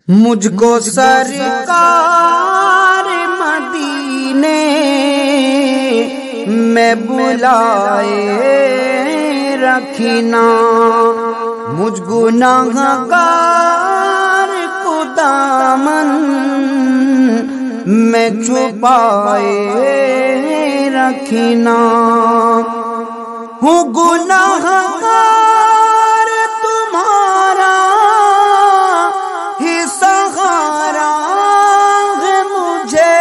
مجھ کو سرکار مدینے میں بلائے رکھنا، مجھ گناہگار کو دامن میں چھپائے رکھنا۔ ہوں گناہگار تمہارا ہی سہارا ہے مجھے،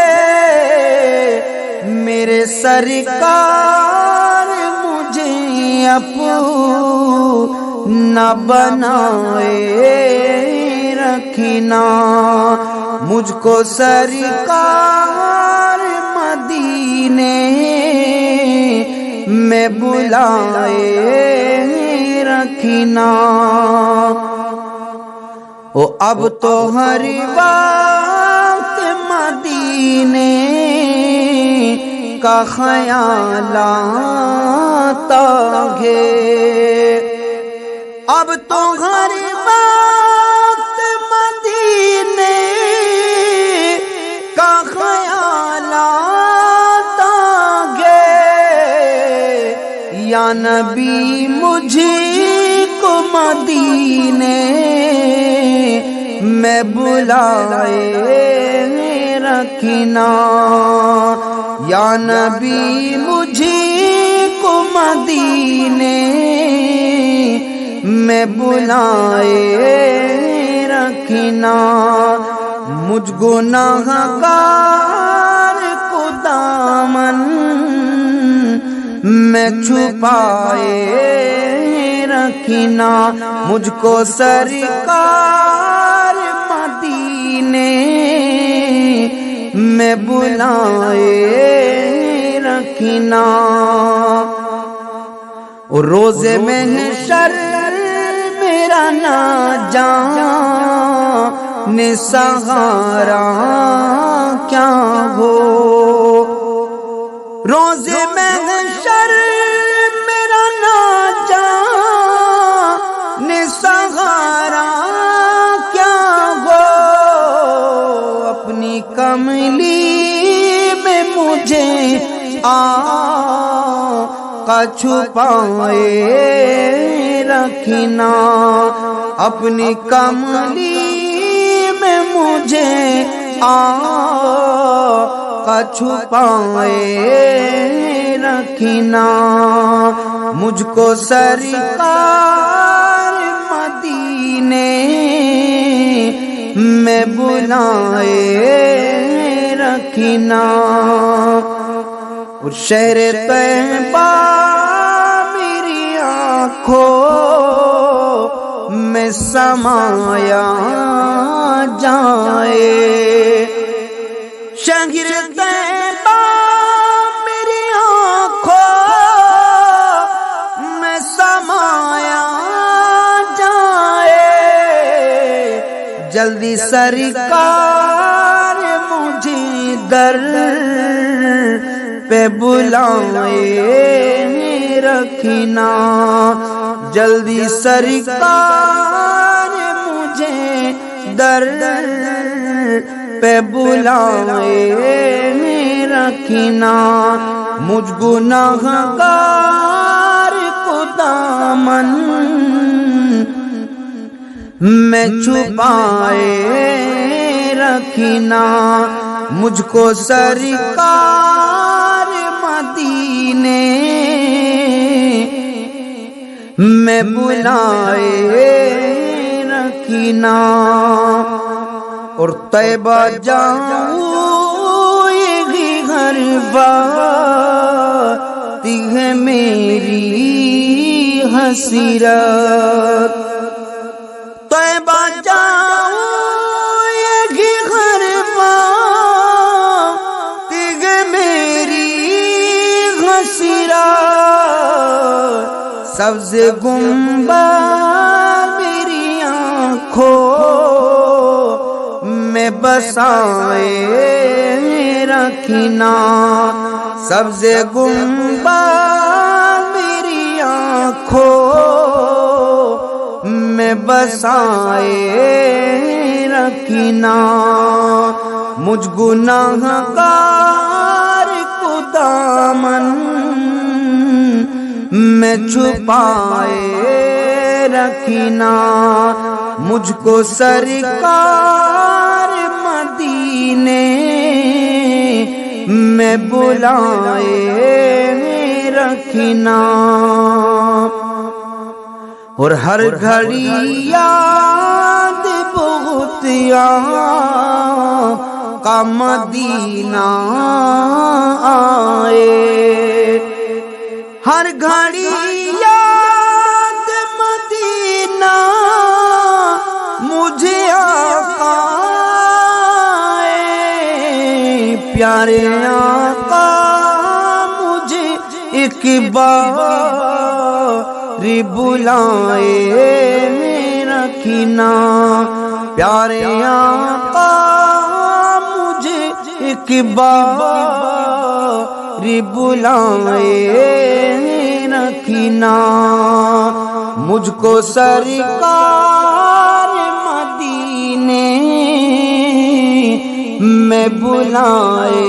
میرے سرکار مجھے اپنا بنائے رکھنا، مجھ کو سرکار مدینے میں بلائے رکھنا۔ او اب تو ہر وقت مدینے کا خیال آتا ہے، اب تو ہر وقت مدینے کا خیال آتا ہے۔ یا نبی مجھے کو مدینے میں بلائے رکھنا، یا نبی مجھے کو مدینے میں بلائے رکھنا، مجھ گناہگار کو دامن میں چھپائے رکھنا، مجھ کو سرکار مدینے میں بلائے رکھنا۔ اور روز محشر میرا نہ جانے سہارا کیا ہو، روز محشر میرا نہ جانے سہارا کیا ہو، اپنی کملی میں مجھے آقا چھپائے رکھنا، اپنی کملی میں مجھے آقا چھپائے رکھنا، مجھ کو سرکار مدینے میں بلائے رکھنا۔ اور شہر طیبہ میری آنکھوں میں سمایا جائے، شہر طیبہ میری آنکھوں میں سمایا جائے، جلدی سرکار مجھے در پہ بلائے رکھنا، جلدی سرکار مجھے در پہ بلائے رکھنا، مجھ گناہگار کو دامن میں چھپائے رکھنا، مجھ کو سرکار مدینے میں بلائے رکھنا۔ اور طیبہ جاؤں یہ گھر بات ہے میری حسرت، طیبہ جاؤں یہ گھر بات ہے میری حسرت، سبز گنبد میری آنکھوں میں بسائے رکھنا، سبز گنبد میری آنکھوں میں بسائے رکھنا، مجھ گناہ گار کو دامن میں چھپائے رکھنا، مجھ کو سرکار مدینے میں بلائے رکھنا، اور ہر گھڑی یاد بہت آقا مدینہ آئے، ہر گھڑی یاد مدینہ مجھے آقا آئے، پیارے آقا مجھے ایک بار بلائے رکھنا، پیارے آقا مجھے ایک بار بلائے رکھنا، مجھ کو سرکار مدینے میں بلائے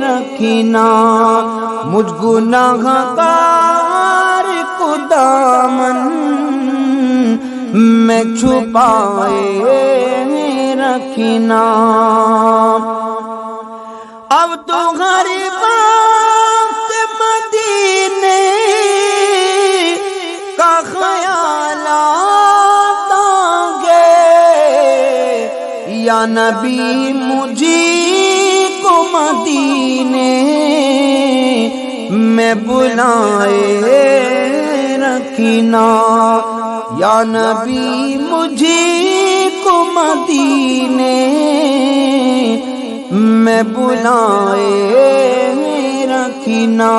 رکھنا، مجھ گناہ گار کو دامن میں چھپائے رکھنا، اب تو ہر وقت مدینے کا خیال آتا گے، یا نبی مجھے کو مدینے میں بلائے رکھنا، یا نبی مجھے کو مدینے میں بلائے رکھنا،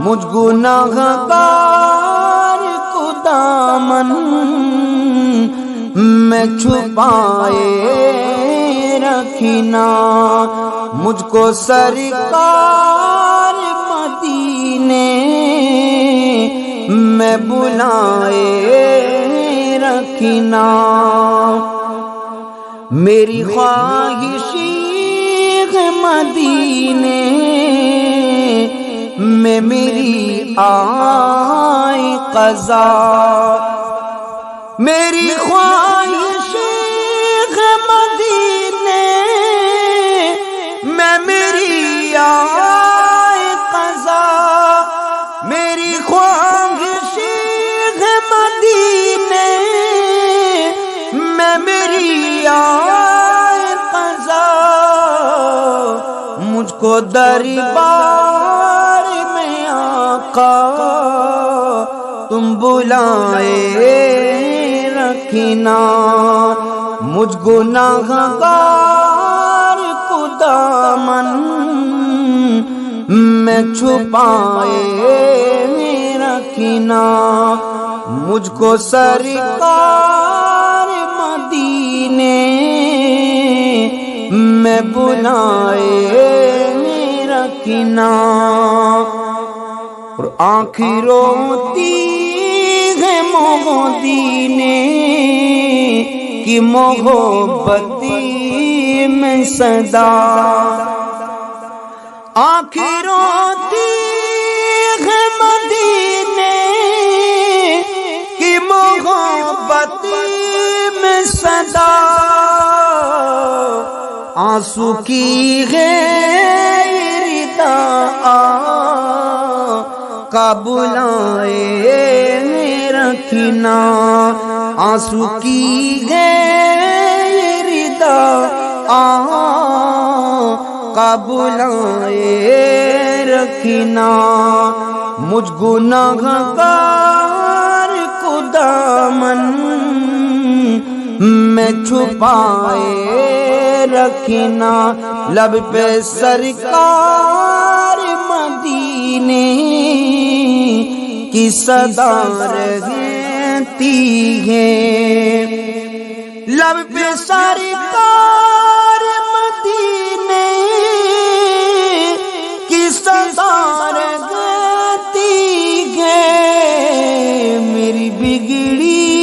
مجھ گناہ گار کو دامن میں چھپائے رکھنا، مجھ کو سرکار مدینے میں بلائے رکھنا، میری خواہشی مدینے میں میری آئی قضا، میری خواہش مدینے میں میری آئی قضا، میری خواہش مدینے میں میری آئی قضا، مجھ کو دربار میں آقا تم بلائے رکھنا، مجھ گناہ گار کو دامن میں چھپائے رکھنا، مجھ کو سرکار مدینے میں بلائے رکھنا، اور آنکھیں روتی ہے مدینے کی محبتی میں صدا، آنکھیں روتی ہے مدینے کی محبتی میں صدا، آنسو کی غیر آقا بلائے رکھنا، آنسو کی غیر آقا بلائے رکھنا، مجھ گناہ گار کو دامن میں چھپائے رکھنا، لب پہ سرکار مدینے کی صدا رہتی ہے، لب پہ سرکار مدینے کی صدا رہتی ہے، میری بگڑی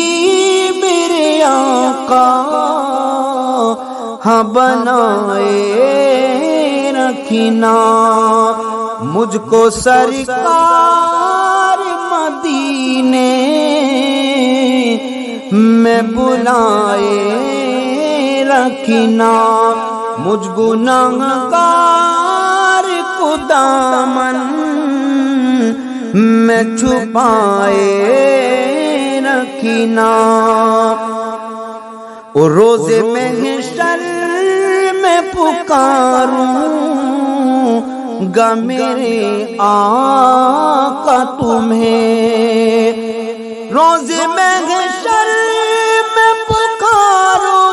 میرے آقا ہاں بنائے رکھنا، مجھ کو سرکار مدینے میں بلائے رکھنا، مجھ گنہگار کو دامن میں چھپائے رکھنا، اور روز محشر میں پکاروں گا میرے آقا تمہیں، روز محشر میں پکاروں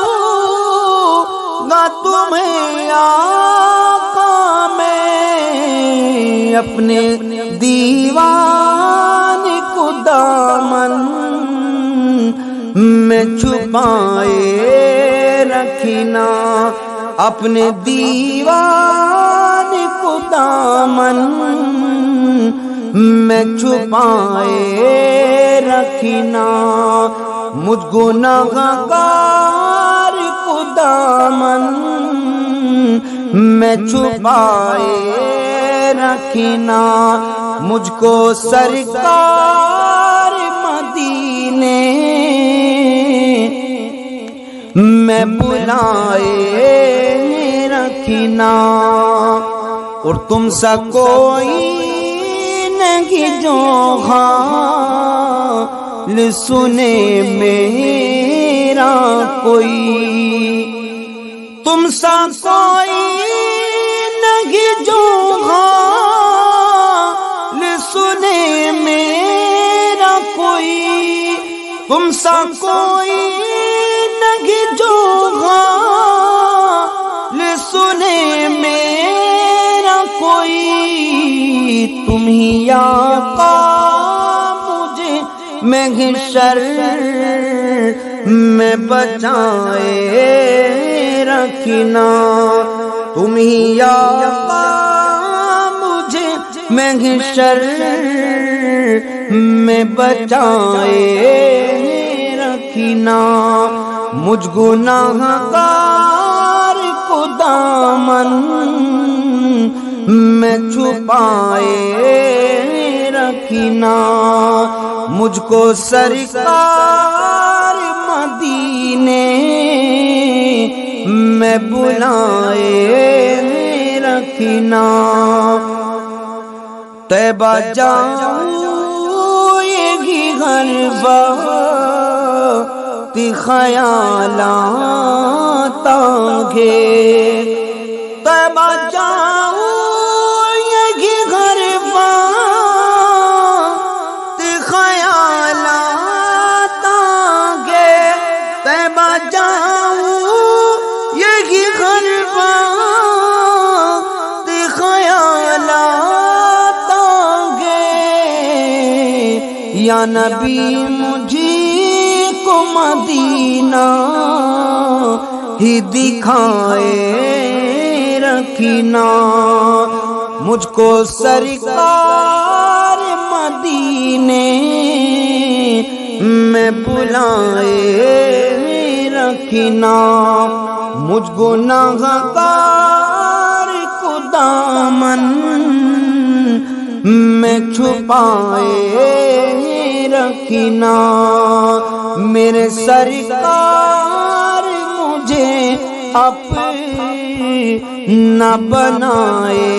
گا تمہیں آقا، میں اپنے دیوان کو دامن میں چھپائے رکھنا، اپنے دیوان کو دامن میں چھپائے رکھنا، مجھ گنہگار کو دامن میں چھپائے رکھنا، مجھ کو سرکار مدینے میں بلائے رکھنا، اور تم سا کوئی نہیں جو حال سنے میرا کوئی، تم سا کوئی نہیں جو حال سنے میرا کوئی، تم سا کوئی نہیں جو حال سنے میرا کوئی، تم ہی آقا مجھے محشر میں بچائے رکھنا، تم ہی آقا مجھے محشر میں بچائے رکھنا، مجھ گنہگار کو دامن میں چھپائے رکھنا، مجھ کو سرکار مدینے میں بلائے رکھنا، طیبہ جاؤں یہ گھر وقت خیالات آگے، طیبہ جاؤں یہ گھر وقت خیالات آگے، طیبہ جاؤں یہ گھر وقت خیالات آگے، یا نبی مجھے کو مدینہ ہی دکھائے رکھنا، مجھ کو سرکار مدینے میں بلائے رکھنا، مجھ گنہگار کو دامن میں چھپائے رکھنا، میرے سرکار مجھے اپنا بنائے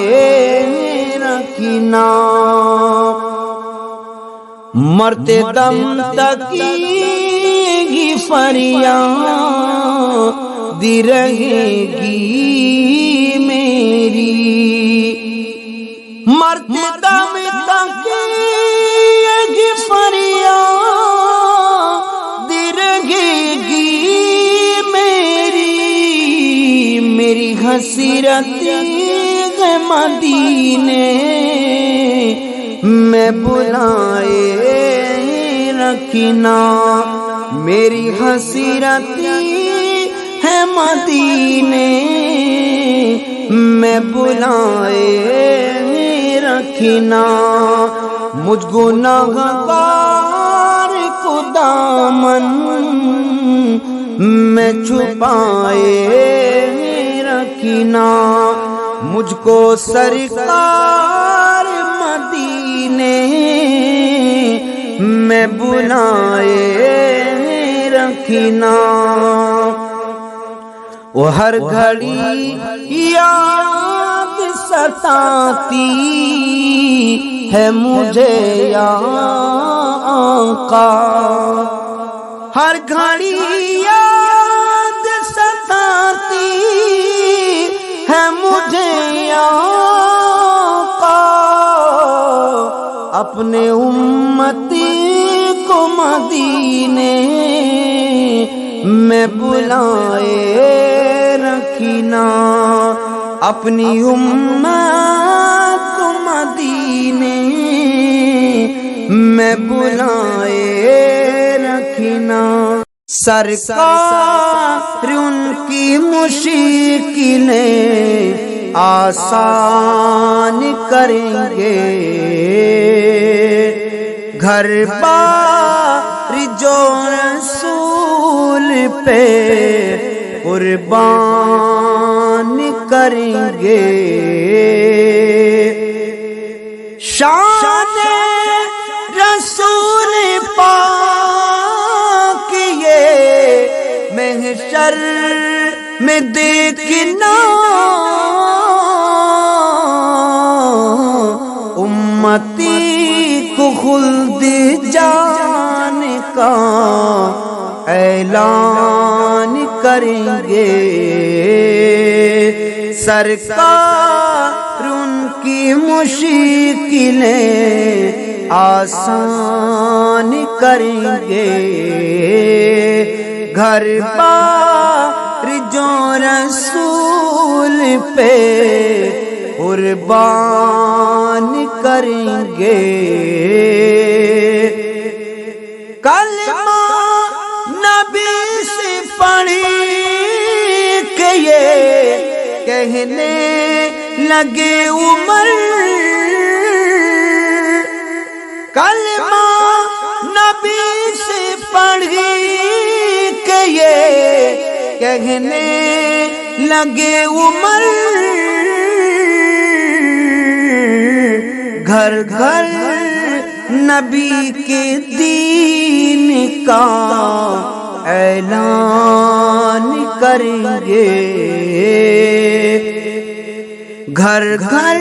رکھنا، مرتے دم تک یہ فریاد رہے گی میری، مرتے دم تک یہ فریاد رہے گی میری حسرت مدینے میں بلائے رکھنا، میری حسرت ہے مدینے میں بلائے رکھنا، مجھ گنہگار کو دامن میں چھپائے رکھنا مجھ کو سرکار مدینے میں بلائے رکھنا وہ ہر گھڑی یاد ستاتی ہے مجھے یا آقا ہر گھڑی یاد ستاتی ہے مجھے یا آقا اپنے امتی کو مدینے میں بلائے رکھنا اپنی امت کو مدینے میں بلائے رکھنا سرکار ان کی مشکلیں آسان کریں گے گھر بار جو رسول پہ قربان کریں گے شان رسول پاک یہ محشر میں دیکھنا امتی کو خلد جان کا اعلان کریں گے سرکار ان کی مشکلیں آسان کریں گے گھر بار جو رسول پہ قربان کریں گے کلمہ نبی سے پڑھی کہ یہ کہنے لگے عمر کلمہ نبی سے پڑھی کہ یہ کہنے لگے عمر گھر گھر نبی کے دین کا اعلان کریں گے گھر گھر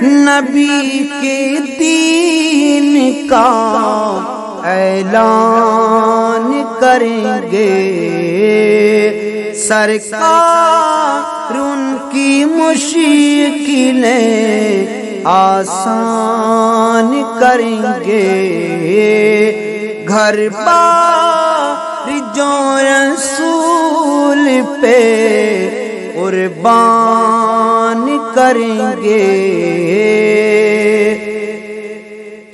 نبی کے دین کا اعلان کریں گے سرکار ان کی مشکلیں آسان کریں گے گھر بار جو رسول پہ قربان کریں گے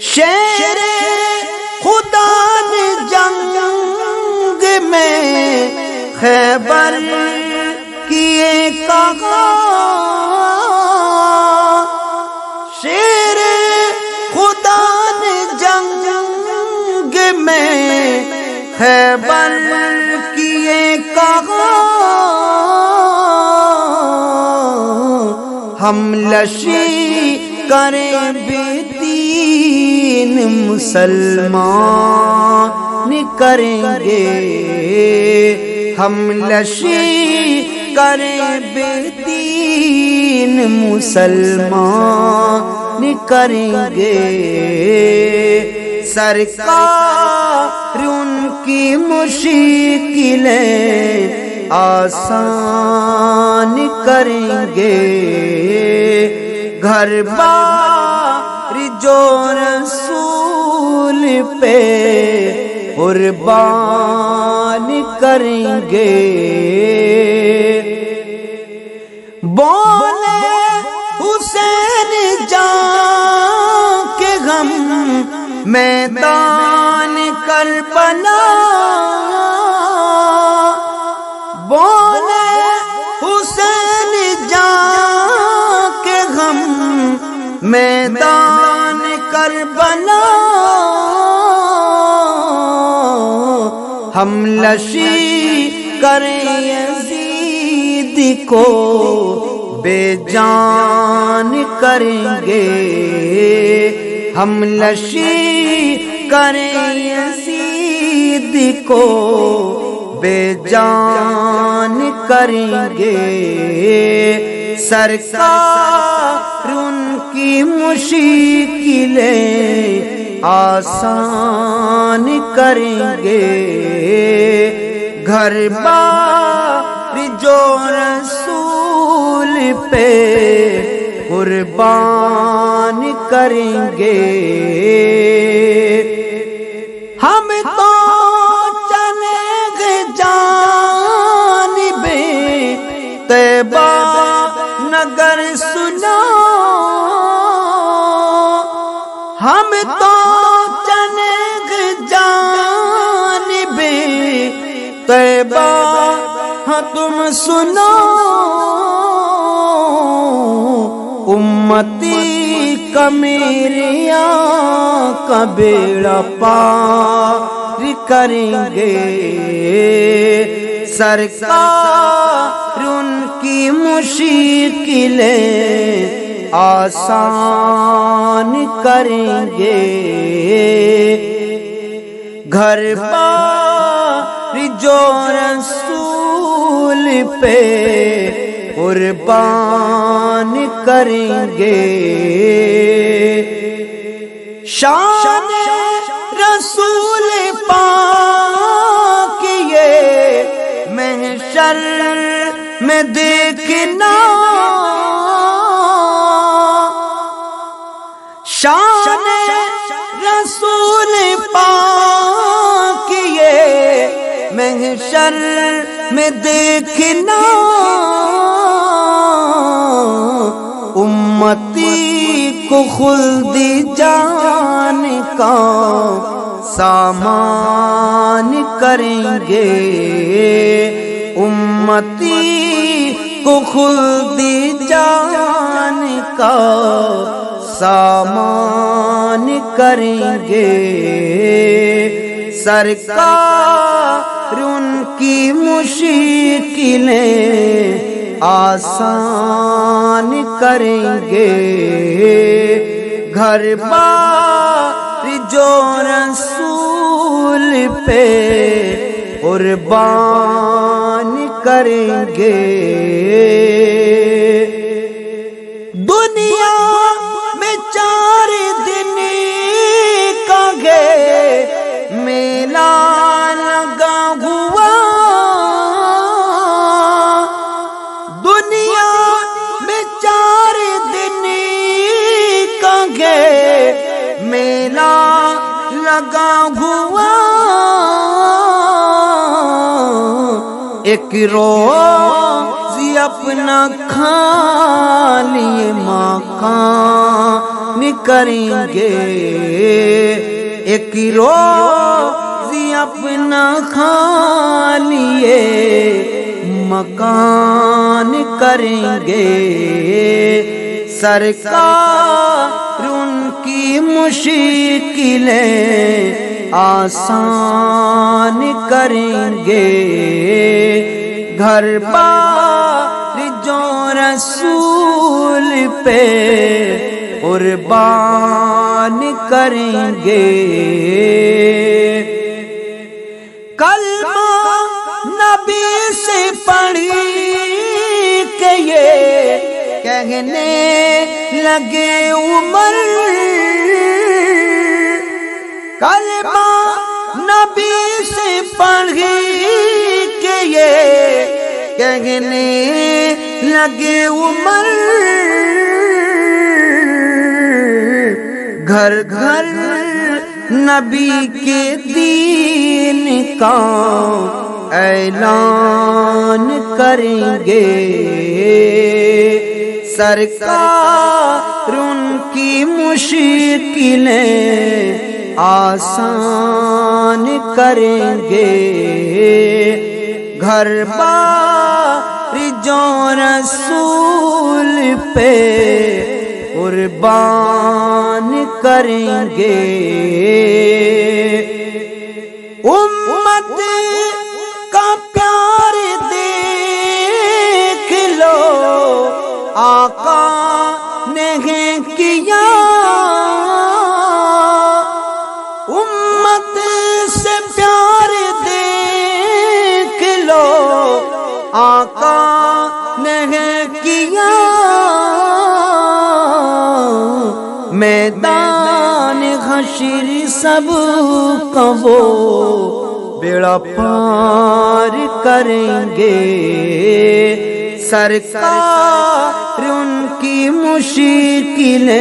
شیر خدا نے جنگ میں خیبر کیے کہا شیر خدا نے جنگ میں خیبر کیے کہا ہم لشی کریں بے دین مسلمان کریں گے ہم لشی کریں بے دین مسلمان کریں گے سرکار ان کی مشکلیں آسان کریں گے گھر بار جو رسول پہ قربان کریں گے بولے حسین جان کے غم میدان کربلا بولے حسین جان کے غم میدان کربلا ہم لشی کریں یزید کو بے جان کریں گے، ہم لشکر یزید کو بے جان کریں گے، سرکار ان کی مشکلیں آسان کریں گے، گھر بار جو رسول پہ قربان کریں گے، ہم تو چلیں گے جانب طیبہ نگر سنا، ہم تو چلیں گے جانب طیبہ، ہاں تم سنو امتی کا میرے آقا بیڑا پار کریں گے، سرکار ان کی مشکلیں آسان کریں گے، گھر بار جو رسول پہ قربان کریں گے، شان رسول پاک یہ محشر میں دیکھنا، شان رسول پاک یہ محشر میں دیکھنا، امتی کو خلد جان کا سامان کریں گے، امتی کو خلد جان کا سامان کریں گے، سرکار ان کی مشکلیں آسان کریں گے، گھر بار جو رسول پہ قربان کریں گے، دنیا میں 4 دن کا گے میلہ لگا ہوا، دنیا میں 4 دن کا گے میلہ لگا ہوا، ایک روزی اپنا کھا لیے مکان کریں گے، ایک روزی اپنا کھا لیے مکان کریں گے، سرکار ان کی مشکلیں آسان کریں گے، گھر بار جو رسول پہ قربان کریں گے، کلمہ نبی سے پڑھی کہ یہ کہنے لگے عمر، کلمہ نبی سے پڑھی کہ یہ کہنے لگے عمر، گھر گھر نبی کے دین کا اعلان کریں گے، سرکار ان کی مشکلیں آسان کریں گے، گھر بار جو رسول پہ قربان کریں گے، امت کا پیار دیکھ آقا نے کیا میدان حشر سب کا وہ بیڑا پار کریں گے سرکار ان کی مشکلیں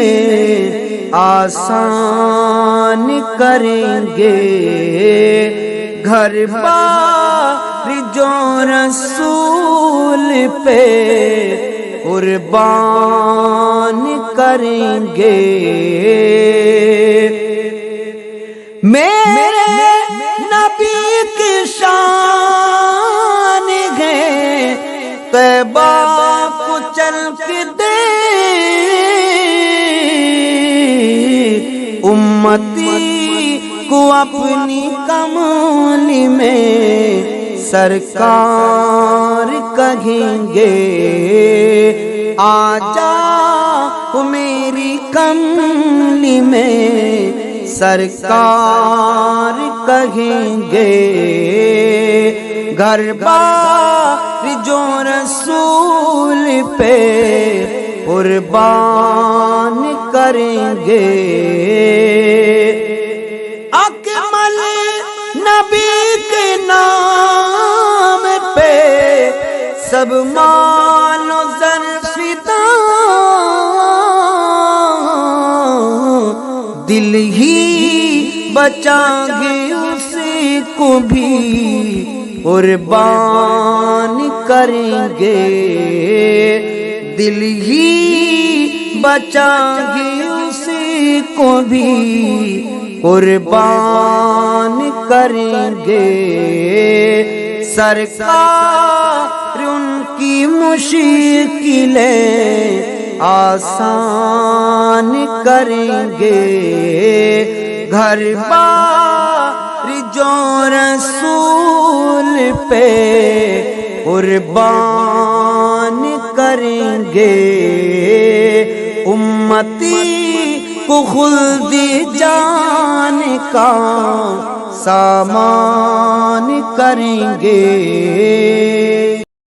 آسان کریں گے گھر بار جو رسول پہ قربان کریں گے میرے نبی کی شان ہے طیبہ کو چل کے دے امتی کو اپنی کملی میں سرکار کہیں گے آجا میری کملی میں سرکار کہیں گے گھر بار جو رسول پہ قربان کریں گے اکمل نبی کے نام پہ سب مال و زر فدا دل ہی بچائیں گے اسی کو بھی قربان کریں گے دل ہی بچائیں گے اسی کو بھی قربان کریں گے سرکار ان کی مشکلیں آسان کریں گے گھر بار جو رسول پہ قربان کریں گے امتی کو خلد جان کا سامان کریں گے